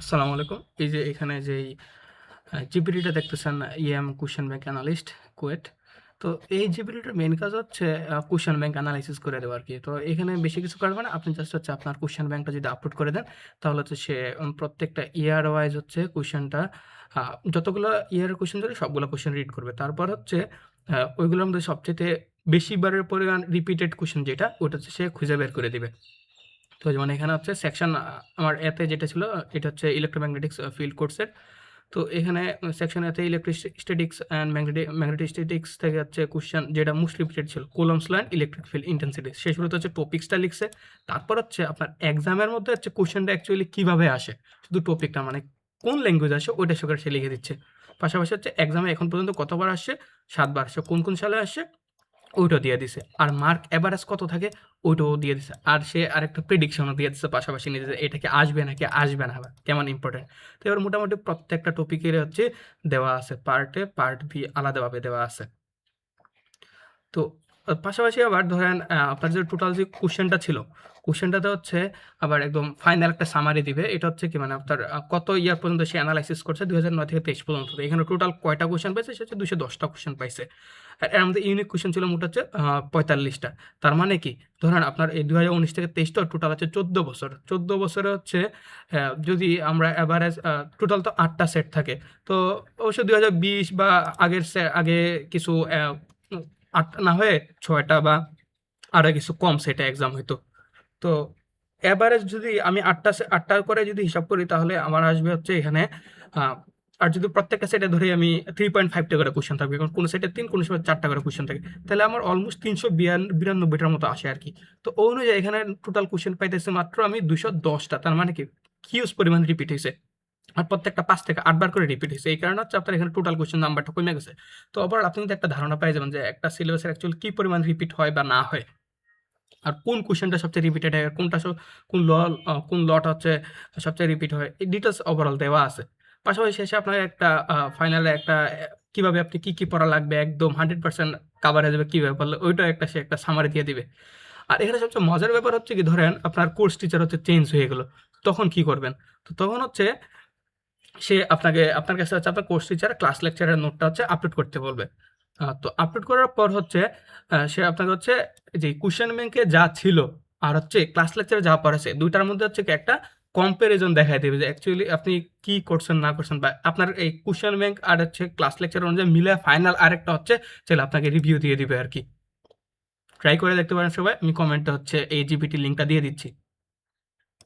আসসালামু আলাইকুম। এই যে এখানে যেই জিপিটিটা দেখতেছেন EM question bank analyst KUET. তো এই জিপিটিটার মেইন কাজ হচ্ছে কোয়েশ্চেন ব্যাংক অ্যানালাইসিস করে দেওয়া আরকি। তো এখানে বেশি কিছু করবে না। আপনি জাস্ট হচ্ছে আপনার কোয়েশ্চেন ব্যাংকটা যদি আপলোড করে দেন, তাহলে হচ্ছে সে প্রত্যেকটা ইয়ার ওয়াইজ হচ্ছে কোয়েশ্চেনটা আ যতগুলো ইয়ারের কোয়েশ্চেন ধরে সবগুলো কোয়েশ্চেন রিড করবে। তারপর হচ্ছে ওইগুলোর মধ্যে সবচাইতে বেশি বারের পরিমাণ রিপিটেড কোয়েশ্চেন যেটা, ওটা হচ্ছে সে খুঁজে বের করে দিবে। তো যেমন এখানে হচ্ছে সেকশন আমার এতে যেটা ছিল এটা হচ্ছে ইলেক্ট্রোম্যাগনেটিক্স ফিল্ড কোর্সের। তো এখানে সেকশন এতে ইলেকট্রোস্ট্যাটিক্স অ্যান্ড ম্যাগনেটোস্ট্যাটিক্স থেকে হচ্ছে কোশ্চেন যেটা মোস্ট রিপিটেড ছিল Coulomb's law and electric field intensity. সেই শুরুতে হচ্ছে টপিক্সটা লিখছে। তারপর হচ্ছে আপনার এক্সামের মধ্যে হচ্ছে কোশ্চেনটা অ্যাকচুয়ালি কিভাবে আসে, শুধু টপিকটা মানে কোন ল্যাঙ্গুয়েজ আসে ওইটা সে লিখে দিচ্ছে। পাশাপাশি হচ্ছে এক্সামে এখন পর্যন্ত কতবার আসছে, ৭ বার। সে কোন সালে আসছে ওইটাও দিয়ে দিছে। আর মার্ক এভারেজ কত থাকে ওইটাও দিয়ে দিছে। আর সে আরেকটা প্রেডিকশনও দিয়ে দিছে পাশাপাশি নিজে যে এটা কি আসবে নাকি আসবে না, কেমন ইম্পোর্টেন্ট। তো এবার মোটামুটি প্রত্যেকটা টপিকের হচ্ছে দেওয়া আছে, পার্ট এ পার্ট বি আলাদাভাবে দেওয়া আছে। তো পাশাপাশি আবার ধরেন আপনার যে টোটাল যে কোশ্চেনটা ছিল, কোশ্চেনটাতে হচ্ছে আবার একদম ফাইনাল একটা সামারি দিবে। এটা হচ্ছে কি মানে আপনার কত ইয়ার পর্যন্ত সে এনালাইসিস করছে ২০০৯ থেকে ২৩ পর্যন্ত। তো এখানে টোটাল কয়টা কোশ্চেন পাইছে, সে হচ্ছে ২১০টা কোশ্চেন পাইছে। আর এর মধ্যে ইউনিক কোশ্চেন ছিল মোট হচ্ছে ৪৫টা। তার মানে কি ধরেন আপনার এই ২০১৯ থেকে ২৩ টা টোটাল হচ্ছে ১৪ বছর। ১৪ বছরে হচ্ছে যদি আমরা এভারেজ টোটাল তো ৮টা সেট থাকে। তো অবশ্যই ২০২০ বা আগে কিছু ৮টা না হয়ে ৬টা বা আরো কিছু কম সেটে এক্সাম হইতো। তো এভারেজ যদি আমি ৮টা করে যদি হিসাব করি তাহলে আমার আসবে হচ্ছে এখানে আ আর যদি প্রত্যেকটা সেটে ধরি আমি ৩.৫ টা করে কোয়েশ্চেন থাকবে। কারণ কোন সেটে ৩ কোন সময় ৪ টা করে কোয়েশ্চেন থাকে। তাহলে আমার অলমোস্ট ৩৯২ টার মতো আসে আরকি। তো ওই অনুযায়ী এখানে টোটাল কোয়েশ্চেন পাইতেছি মাত্র আমি ২১০ টা। তার মানে কি হিউজ পরিমাণ রিপিট হইছে। আর প্রত্যেকটা ৫ থেকে ৮ বার করে রিপিট হইছে। এই কারণে হচ্ছে আপনার এখানে টোটাল কোয়েশ্চেন নাম্বারটা কমে গেছে। তো ওভারঅল আপনি কিন্তু একটা ধারণা পেয়ে যাবেন যে একটা সিলেবাসের অ্যাকচুয়ালি কি পরিমাণ রিপিট হয় বা না হয়। আর কোন কোয়েশ্চেনটা সবচেয়ে রিপিটেড হয়, আর কোন লট হচ্ছে সবচেয়ে রিপিট হয়। এই ডিটেইলস ওভারঅল দেওয়া আছে। পাশাপাশি শেষে আপনার একটা ফাইনালে একটা কিভাবে আপনি কি পড়া লাগবে একদম 100% কভার হয়ে যাবে কিভাবে পড়লে ওইটাও সে একটা সামারি দিয়ে দিবে। আর এখানে সবচেয়ে মজার ব্যাপার হচ্ছে কি ধরেন আপনার কোর্স টিচার হচ্ছে চেঞ্জ হয়ে গেল। তখন কি করবেন? তো তখন হচ্ছে সে আপনার কাছে হচ্ছে আপনার কোর্স টিচার ক্লাস লেকচারের নোটটা হচ্ছে আপলোড করতে বলবে। তো আপলোড করার পর হচ্ছে সে আপনাকে হচ্ছে যে কোয়েশ্চেন ব্যাংকে যা ছিল আর হচ্ছে ক্লাস লেকচারে যা পড়াইছে ২ টার মধ্যে হচ্ছে কি একটা কম্প্যারিজন দেখায় দিবে যে অ্যাকচুয়ালি আপনি কি করছেন না করছেন বা আপনার এই কোয়েশ্চেন ব্যাংক আর হচ্ছে ক্লাস লেকচার অনুযায়ী মিলায় ফাইনাল আরেকটা হচ্ছে চাইলে আপনাকে রিভিউ দিয়ে দিবে আরকি। ট্রাই করে দেখতে পারেন সবাই। আমি কমেন্টে হচ্ছে এই জিপিটি লিংকটা দিয়ে দিচ্ছি।